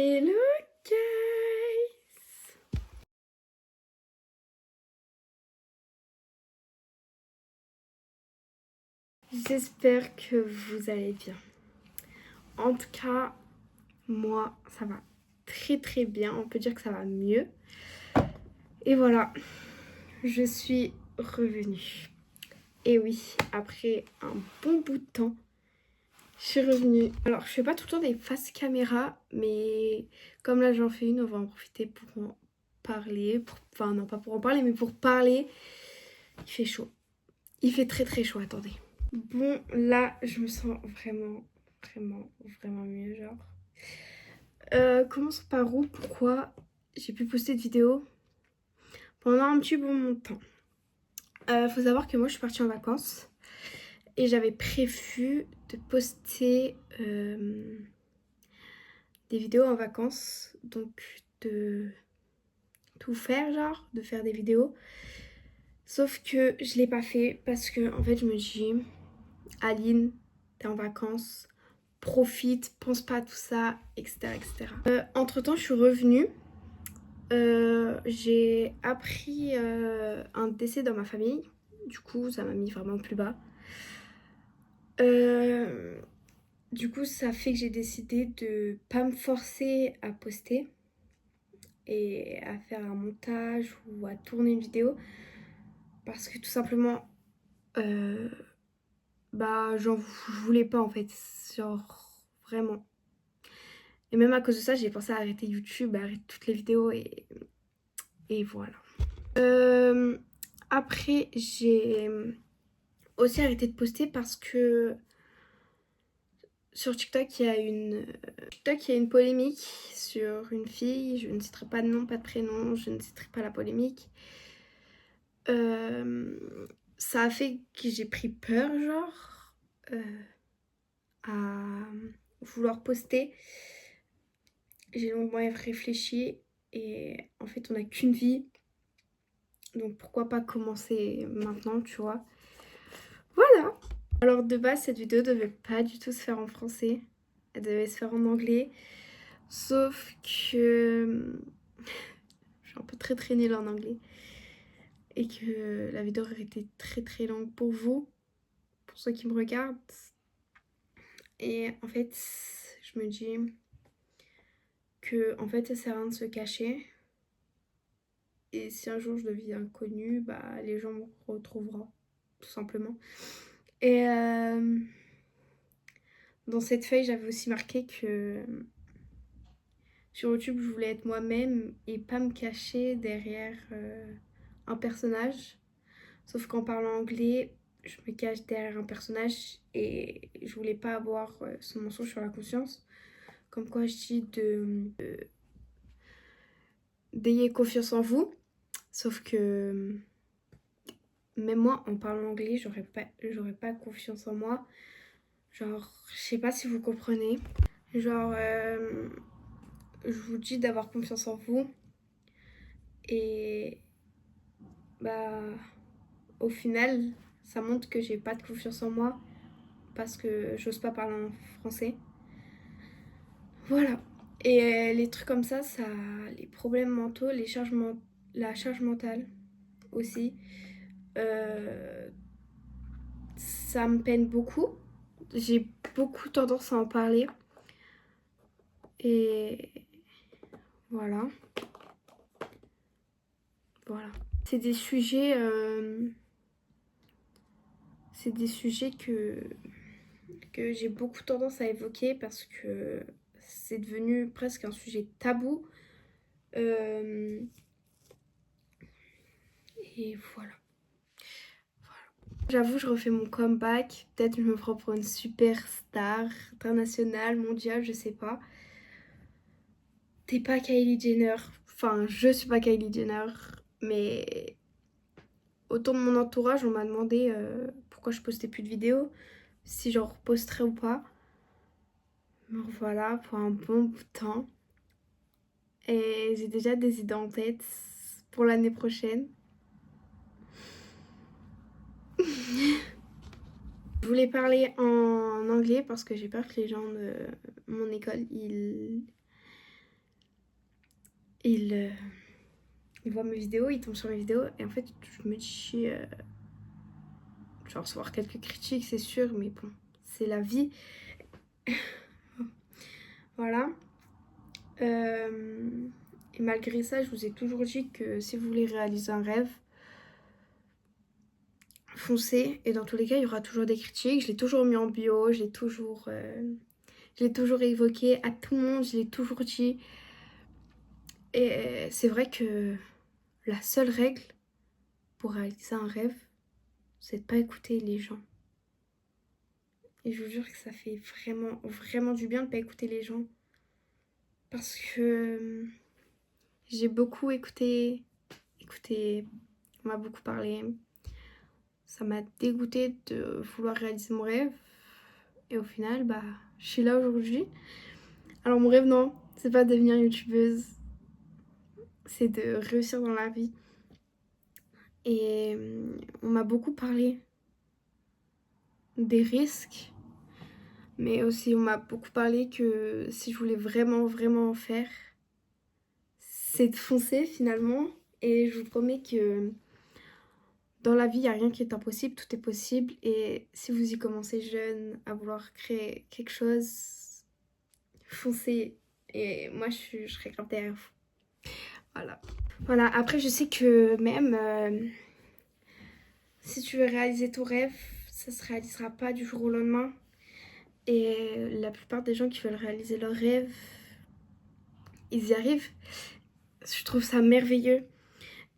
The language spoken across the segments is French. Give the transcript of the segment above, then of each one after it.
Hello guys! J'espère que vous allez bien. En tout cas, moi ça va très bien, on peut dire que ça va mieux. Et voilà, je suis revenue. Et oui, après un bon bout de temps, je suis revenue. Alors je fais pas tout le temps des faces caméra, mais comme là j'en fais une, on va en profiter pour en parler. Enfin non, pas pour en parler, mais pour parler. Il fait chaud. Il fait très chaud, attendez. Bon, là, je me sens vraiment mieux, genre. Commençons par où? Pourquoi j'ai pu poster de vidéo pendant un petit bon moment de temps. Faut savoir que moi, je suis partie en vacances et j'avais prévu de poster des vidéos en vacances. Donc, de tout faire, genre, de faire des vidéos. Sauf que je l'ai pas fait parce que, en fait, je me dis, Aline, t'es en vacances, profite, pense pas à tout ça, etc. Entre temps, je suis revenue. J'ai appris un décès dans ma famille. Du coup, ça m'a mis vraiment plus bas. Du coup, ça fait que j'ai décidé de pas me forcer à poster et à faire un montage ou à tourner une vidéo. Parce que tout simplement, je voulais pas en fait. Genre, vraiment. Et même à cause de ça, j'ai pensé à arrêter YouTube, à arrêter toutes les vidéos et voilà. Après, j'ai aussi arrêté de poster parce que sur TikTok, il y a une polémique sur une fille. Je ne citerai pas de nom, pas de prénom, je ne citerai pas la polémique. Ça a fait que j'ai pris peur, genre, à vouloir poster. J'ai longuement réfléchi et en fait, on n'a qu'une vie. Donc pourquoi pas commencer maintenant, tu vois. Voilà. Alors de base, cette vidéo devait pas du tout se faire en français. Elle devait se faire en anglais. Sauf que je suis un peu très nulle en anglais. Et que la vidéo aurait été très longue pour vous. Pour ceux qui me regardent. Et en fait, je me dis que en fait, ça sert à rien de se cacher. Et si un jour je deviens connue, les gens me retrouveront. Tout simplement. Et dans cette feuille, j'avais aussi marqué que sur YouTube, je voulais être moi-même et pas me cacher derrière un personnage. Sauf qu'en parlant anglais, je me cache derrière un personnage et je voulais pas avoir ce mensonge sur la conscience. Comme quoi je dis d'ayez confiance en vous. Sauf que même moi, en parlant anglais, j'aurais pas confiance en moi. Genre, je sais pas si vous comprenez. Genre, je vous dis d'avoir confiance en vous. Et au final, ça montre que j'ai pas de confiance en moi parce que j'ose pas parler en français. Voilà. Et les trucs comme ça, les problèmes mentaux, la charge mentale aussi, ça me peine beaucoup. J'ai beaucoup tendance à en parler. Et voilà. Voilà. C'est des sujets, que j'ai beaucoup tendance à évoquer parce que c'est devenu presque un sujet tabou. Et voilà. J'avoue, je refais mon comeback. Peut-être je me prends pour une superstar internationale, mondiale, je sais pas. T'es pas Kylie Jenner. Enfin, je suis pas Kylie Jenner. Mais autour de mon entourage, on m'a demandé pourquoi je postais plus de vidéos. Si j'en reposterais ou pas. Donc voilà, pour un bon bout de temps. Et j'ai déjà des idées en tête pour l'année prochaine. Je voulais parler en anglais parce que j'ai peur que les gens de mon école, il voit mes vidéos, il tombe sur mes vidéos et en fait je me dis je vais recevoir quelques critiques c'est sûr mais bon c'est la vie. Voilà. Et malgré ça je vous ai toujours dit que si vous voulez réaliser un rêve, foncez et dans tous les cas il y aura toujours des critiques. Je l'ai toujours mis en bio, je l'ai toujours évoqué à tout le monde, je l'ai toujours dit. Et c'est vrai que la seule règle pour réaliser un rêve, c'est de pas écouter les gens. Et je vous jure que ça fait vraiment, vraiment du bien de pas écouter les gens. Parce que j'ai beaucoup écouté, on m'a beaucoup parlé. Ça m'a dégoûté de vouloir réaliser mon rêve. Et au final, bah, je suis là aujourd'hui. Alors mon rêve, non, c'est pas de devenir youtubeuse. C'est de réussir dans la vie. Et on m'a beaucoup parlé des risques. Mais aussi, on m'a beaucoup parlé que si je voulais vraiment, vraiment en faire, c'est de foncer finalement. Et je vous promets que dans la vie, il n'y a rien qui est impossible, tout est possible. Et si vous y commencez jeune à vouloir créer quelque chose, foncez. Et moi, je serai grave derrière vous. Voilà. Voilà, après, je sais que même si tu veux réaliser ton rêve, ça se réalisera pas du jour au lendemain. Et la plupart des gens qui veulent réaliser leurs rêves, ils y arrivent. Je trouve ça merveilleux.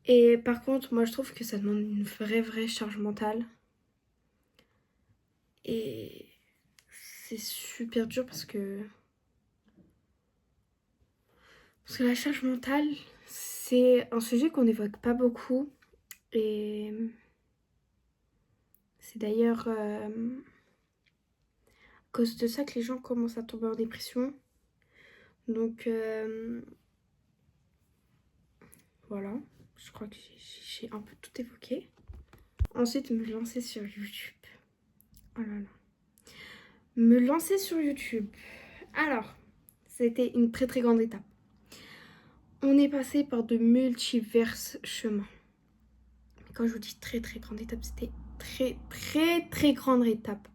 Et par contre, moi je trouve que ça demande une vraie charge mentale. Et c'est super dur parce que la charge mentale, c'est un sujet qu'on n'évoque pas beaucoup. Et c'est d'ailleurs à cause de ça que les gens commencent à tomber en dépression. Donc voilà, je crois que j'ai un peu tout évoqué. Ensuite, me lancer sur YouTube. Oh là là. Me lancer sur YouTube. Alors, c'était une très grande étape. On est passé par de multiverses chemins. Quand je vous dis très grande étape, c'était très grande étape.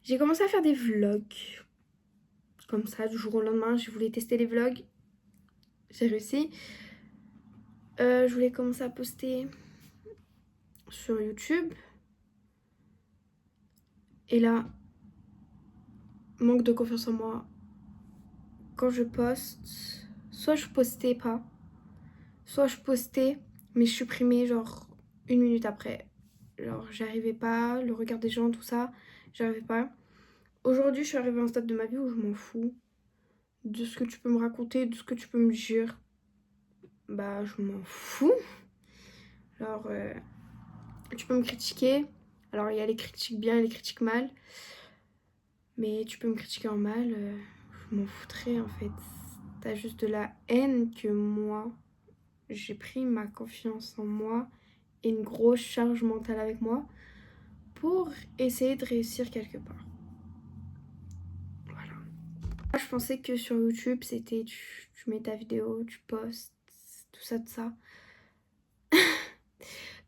J'ai commencé à faire des vlogs. Comme ça, du jour au lendemain, je voulais tester les vlogs. J'ai réussi. Je voulais commencer à poster sur YouTube. Et là, manque de confiance en moi. Quand je poste, soit je postais pas, soit je postais, mais je supprimais genre 1 minute après. Genre, j'arrivais pas, le regard des gens, tout ça, j'arrivais pas. Aujourd'hui, je suis arrivée à un stade de ma vie où je m'en fous de ce que tu peux me raconter, de ce que tu peux me dire. Bah, je m'en fous. Alors, tu peux me critiquer. Alors, il y a les critiques bien et les critiques mal. Mais tu peux me critiquer en mal, je m'en foutrais en fait. T'as juste de la haine que moi, j'ai pris ma confiance en moi et une grosse charge mentale avec moi pour essayer de réussir quelque part. Voilà. Moi, je pensais que sur YouTube, c'était tu mets ta vidéo, tu postes, tout ça, tout ça.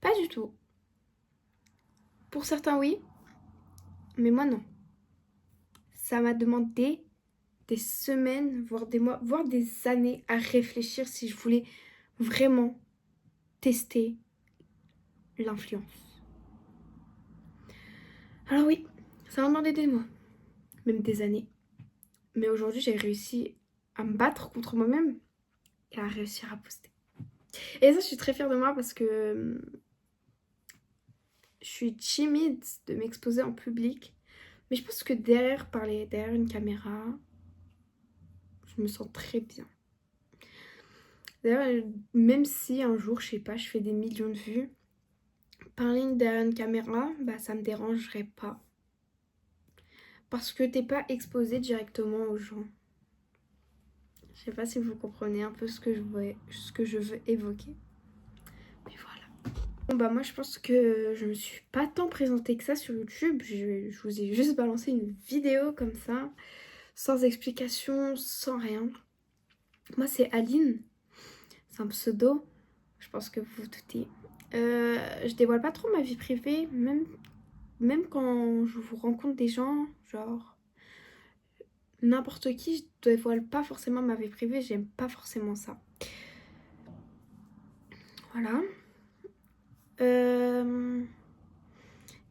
Pas du tout. Pour certains, oui, mais moi, non. Ça m'a demandé des semaines, voire des mois, voire des années à réfléchir si je voulais vraiment tester l'influence. Alors oui, ça m'a demandé des mois, même des années. Mais aujourd'hui, j'ai réussi à me battre contre moi-même et à réussir à poster. Et ça, je suis très fière de moi parce que je suis timide de m'exposer en public. Mais je pense que parler derrière une caméra, je me sens très bien. D'ailleurs, même si un jour, je sais pas, je fais des millions de vues, parler derrière une caméra, bah ça me dérangerait pas. Parce que t'es pas exposé directement aux gens. Je sais pas si vous comprenez un peu ce que je veux évoquer. Mais voilà. Bon bah moi je pense que je me suis pas tant présentée que ça sur YouTube. Je vous ai juste balancé une vidéo comme ça, sans explication, sans rien. Moi c'est Aline. c'est un pseudo, je pense que vous vous doutez. Je dévoile pas trop ma vie privée, même quand je vous rencontre des gens, genre n'importe qui, je dévoile pas forcément ma vie privée, j'aime pas forcément ça. Voilà.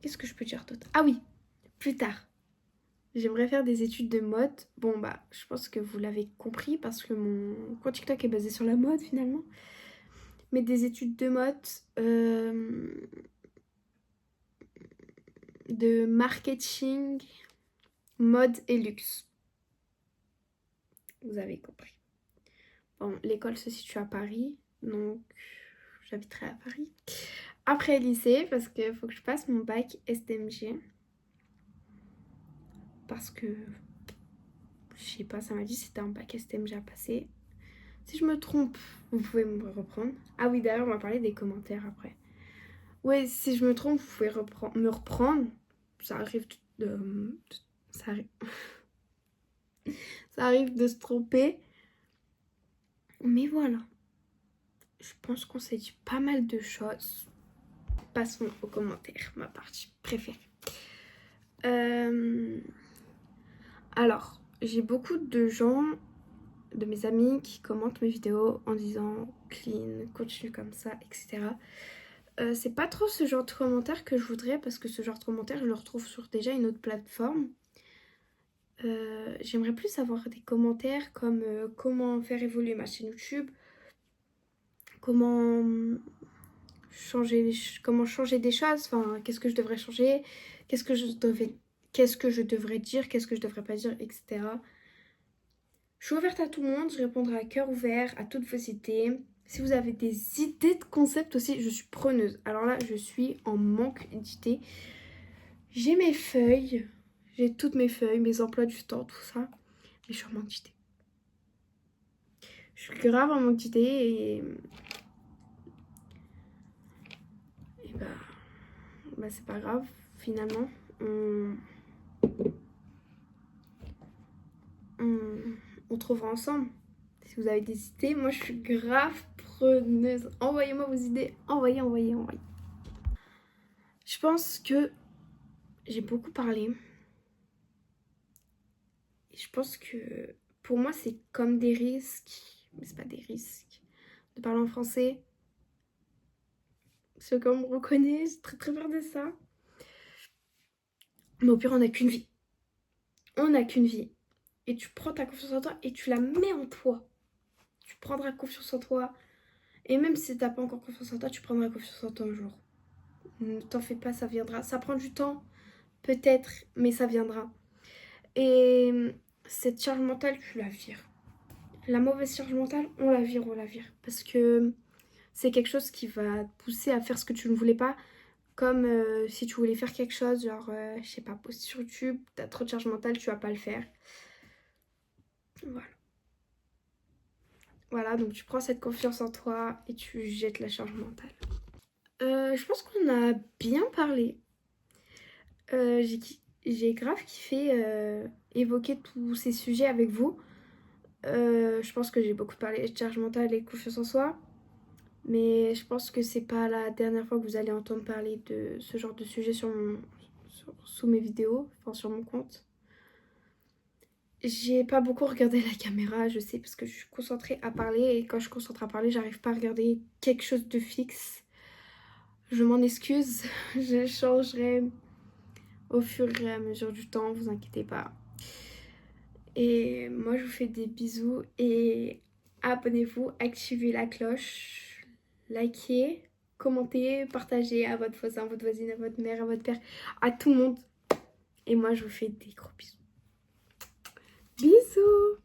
Qu'est-ce que je peux dire d'autre? Ah oui, plus tard. J'aimerais faire des études de mode. Bon bah, je pense que vous l'avez compris parce que mon compte TikTok est basé sur la mode finalement. Mais des études de mode, de marketing, mode et luxe. Vous avez compris. Bon, l'école se situe à Paris, donc j'habiterai à Paris. Après lycée, parce qu'il faut que je passe mon bac STMG. Parce que, je sais pas, ça m'a dit que c'était un bac STMG à passer. Si je me trompe, vous pouvez me reprendre. Ah oui, d'ailleurs, on va parler des commentaires après. Ouais, si je me trompe, vous pouvez me reprendre. Ça arrive ça arrive... ça arrive de se tromper. Mais voilà. Je pense qu'on s'est dit pas mal de choses. Passons aux commentaires, ma partie préférée. Alors, j'ai beaucoup de gens, de mes amis, qui commentent mes vidéos en disant clean, continue comme ça, etc. C'est pas trop ce genre de commentaires que je voudrais parce que ce genre de commentaires, je le retrouve sur déjà une autre plateforme. J'aimerais plus avoir des commentaires comme comment faire évoluer ma chaîne YouTube, comment changer des choses, enfin qu'est-ce que je devrais changer, qu'est-ce que je devrais dire, qu'est-ce que je devrais pas dire, etc. Je suis ouverte à tout le monde, je répondrai à cœur ouvert à toutes vos idées. Si vous avez des idées de concept aussi, je suis preneuse. Alors là, je suis en manque d'idées. J'ai mes feuilles, j'ai toutes mes feuilles, mes emplois du temps, tout ça. Mais je suis en manque d'idées. Je suis grave en manque d'idées et bah c'est pas grave, finalement. On trouvera ensemble. Si vous avez des idées, moi je suis grave preneuse. Envoyez-moi vos idées. Envoyez. Je pense que j'ai beaucoup parlé. Et je pense que pour moi, c'est comme des risques. Mais c'est pas des risques. De parler en français. Ceux qui me reconnaissent, j'ai très très peur de ça. Mais au pire, on n'a qu'une vie. On n'a qu'une vie. Et tu prends ta confiance en toi et tu la mets en toi. Tu prendras confiance en toi. Et même si t'as pas encore confiance en toi, tu prendras confiance en toi un jour. Ne t'en fais pas, ça viendra. Ça prend du temps, peut-être, mais ça viendra. Et cette charge mentale, tu la vires. La mauvaise charge mentale, on la vire. Parce que c'est quelque chose qui va te pousser à faire ce que tu ne voulais pas. Comme si tu voulais faire quelque chose, genre, je sais pas, poster sur YouTube, t'as trop de charge mentale, tu vas pas le faire. Voilà. Voilà, donc tu prends cette confiance en toi et tu jettes la charge mentale. Je pense qu'on a bien parlé. J'ai grave kiffé évoquer tous ces sujets avec vous. Je pense que j'ai beaucoup parlé de charge mentale et de confiance en soi. Mais je pense que c'est pas la dernière fois que vous allez entendre parler de ce genre de sujet sous mes vidéos, enfin sur mon compte. J'ai pas beaucoup regardé la caméra, je sais, parce que je suis concentrée à parler. Et quand je suis concentrée à parler, j'arrive pas à regarder quelque chose de fixe. Je m'en excuse, je changerai au fur et à mesure du temps, vous inquiétez pas. Et moi je vous fais des bisous et abonnez-vous, activez la cloche, likez, commentez, partagez à votre voisin, à votre voisine, à votre mère, à votre père, à tout le monde. Et moi je vous fais des gros bisous. Bisous!